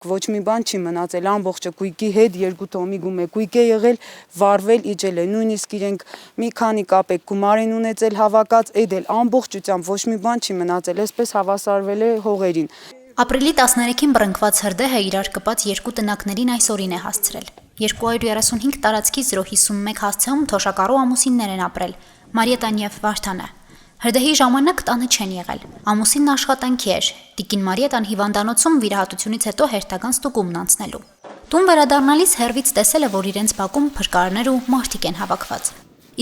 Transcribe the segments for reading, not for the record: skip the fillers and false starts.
Ոչ մի բան չի մնացել, ամբողջը կույկի հետ, 2 տոմի գումե կույկ է եղել, վարվել, իջել է, նույնիսկ իրենք մի քանի կապեկ գումար են ունեցել հավաքած, այդ էլ ամբողջությամբ ոչ մի բան չի մնացել, այսպես հավասարվել է հողերին։ Ապրիլի 13-ին բռնկված հրդեհը իրար կպած 2 տնակներին այս օրին է հասցրել։ 235 տարածքի 051 հասցեում թոշակառու ամուսիններ են ապրել՝ Մարիետան եւ Վարդանը։ Հրդեհի ժամանակ տանը չեն եղել։ Ամուսինն աշխատանքի էր։ Տիկին Մարիետան հիվանդանոցում վիրահատությունից հետո հերթական ստուգումն անցնելու։ Տուն վերադառնալիս հեռվից տեսել է, որ իրենց բակում փրկարներ ու մարդիկ են հավաքված։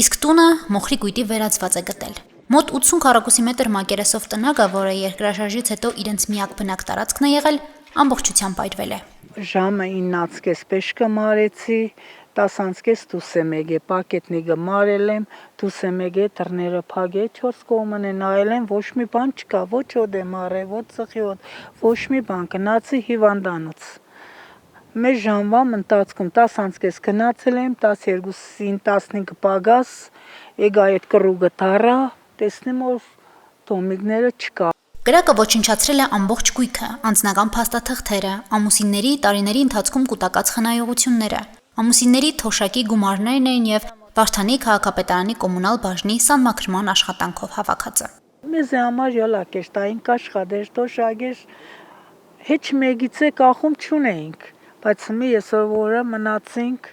Իսկ տունը մոխրի կույտի վերածված է գտել։ Մոտ 80 քառակուսի մակերեսով տնակը, որը երկրաշարժից հետո իրենց միակ բնակ տարածքն է եղել, ամբողջությամբ այրվել է։ Ժամը 9:30 պեշկը մարեցի, 10:30 դուսեմեգե պակետնիկը մարել եմ, դուսեմեգե դռները փագե 4 կողմն է նայել եմ, ոչ մի բան չկա, ոչ ոդ է մարել, ոչ ծխիոտ, ոչ մի բան, գնացի հիվանդանոց։ Մեր ժամվա ընթացքում 10:30 գնացել եմ, 12-ին 15 պագաս, եկա այդ կռուգը տարա, տեսնեմ որ տոմիկները չկա։ Կրակը ոչնչացրել է ամբողջ գույքը, անձնական փաստաթղթերը, ամուսինների տարիների ընթացքում կուտակած խնայողությունները, ամուսինների թոշակի գումարներն էին եւ Վարդանի քաղաքապետարանի կոմունալ բաժնի սանմաքրման աշխատանքով հավաքածը։ Մեզ համար յոլակ էր, տային կաշխադեր, թոշակեր, հեչ մեկից է կախում չունեինք, բայց մի այսօր որը մնացինք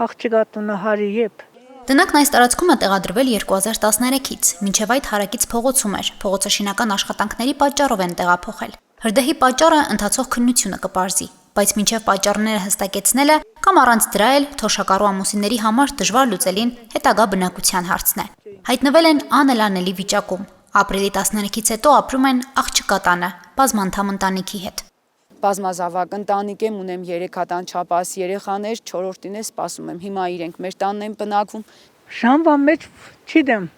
աղջկա տունը հարի եփ։ Տնակն այս տարածքում է տեղադրվել 2013-ից, մինչև այդ հարակից փողոցում էր, փողոցաշինական աշխատանքների պատճառով են տեղափոխել։ Հրդեհի պատճառը ընթացող քննությունը կպարզի, բայց մինչև պատճառները հստակեցնելը կամ առանց դրա էլ թոշակառու ամուսինների համար դժվար լուծելին հետագա բնակության հարցն է։ Հայտնվել են անելանելի վիճակում։ Ապրիլի 13-ից հետո ապրում են աղջկա տանը, բազմանդամ ընտանիքի հետ։ Բազմազավակ ընտանիք եմ, ունեմ 3 հատանչապահ երեխաներ, 4-ին է սպասում եմ, հիմա իրենք մեր տանն են բնակվում։ Ժամվա մեջ չգիտեմ,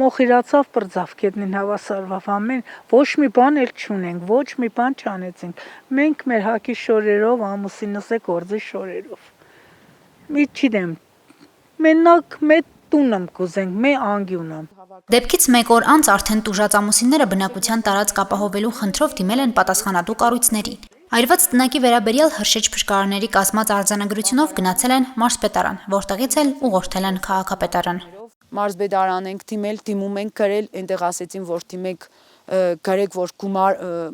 մոխիրացավ բրձավ կետնին հավասարվավ ամեն, ոչ մի բան էլ չունենք, ոչ մի բան չանեցինք, մենք մեր հակի շորերով, ամուսինս է գործի շորերով, մի չգիտեմ, մենակ մեծ տունը կուզենք, մե անգյունը։ Դեպքից մեկ օր անց արդեն տուժած ամուսինները բնակության տարածք ապահովելու խնդրով դիմել են պատասխանատու կառույցներին։ Այրված տնակի վերաբերյալ հրշեջ փրկարարների կազմած արձանագրությունով գնացել են մարզպետարան, որտեղից էլ ուղղորդել են քաղաքապետարան։ Մարզպետարան ենք դիմել, դիմում ենք գրել, այնտեղ ասեցին, որ դիմեք գրեք, որ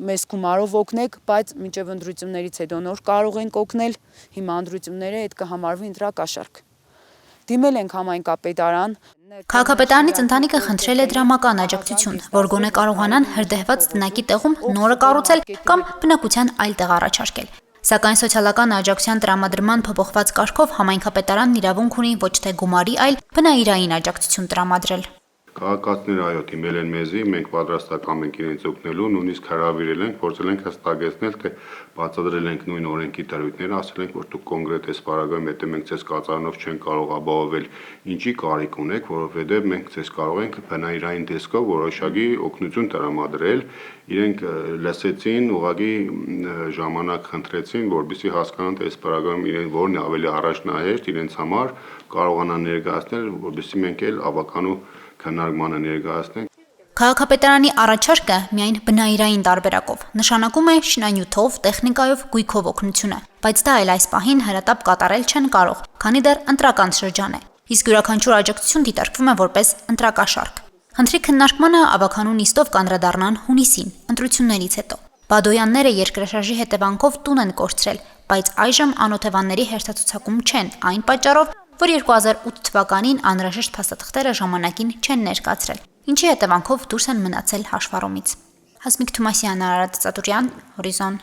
մեզ գումարով օգնեք, բայց մինչև ընտրություններից հետո նոր կարող ենք օգնել, հիմա ընտրությունները այդ կհամարվի ընտրակաշառք։ Դիմել ենք համայնքապետարան։ Քաղաքապետարանից ընտանիքը խնդրել է դրամական աջակցություն, որ գոնե կարողանան հրդեհված տնակի տեղում նորը կառուցել կամ բնակության այլ տեղ առաջարկել։ Սակայն սոցիալական աջակցության տրամադրման փոփոխված կարգով համայնքապետարանն իրավունք ունի ոչ թե գումարի, այլ բնայրային աջակցություն տրամադրել։ Քաղաքացիները այո դիմել են մեզի, մենք պատրաստական ենք իրենց օգնելու, նույնիսկ հրավիրել ենք, փորձել ենք հստակեցնել, թե բացատրել ենք նույն օրենքի դրույթները, ասել ենք, որ դուք կոնկրետ այս պարագայում եթե մենք ձեզ կատարանով չենք կարող ապահովել, ինչի կարիք ունեք, որովհետև մենք ձեզ կարող ենք բնայրային տեսքով որոշակի օգնություն տրամադրել, իրենք լսեցին, ուղղակի ժամանակ խնդրեցին, որպեսզի հասկանան, թե այս պարագայում իրեն որն է ավելի առաջնահերթ իրենց համար կարողանան ներկայացնել, որպեսզի մենք էլ ավականու քննարկմանը ներկայացնենք։ Քաղաքապետարանի առաջարկը միայն բնայրային տարբերակով նշանակում է շինանյութով, տեխնիկայով, գույքով օգնությունը, բայց դա էլ այս պահին հրատապ կատարել չեն կարող, քանի դեռ ընտրական շրջան է։ Իսկ յուրաքանչյուր աջակցություն դիտարկվում է որպես ընտրակաշառք։ Խնդրի քննարկմանը ավականու նիստով կանդրադառնան հունիսին, ընտրություններից հետո։ Բադոյանները երկրաշարժի հետևանքով տուն են կորցրել, բայց այժմ անօթևանների հերթացուցակում չեն, այն պատճառով, որ 2008 թվականին անհրաժեշտ փաստաթղթերը ժամանակին չեն ներկայացրել, ինչի հետևանքով դուրս են մնացել հաշվառումից։ Հասմիկ Թումասյան, Արարատ Ծատուրյան, Հորիզոն։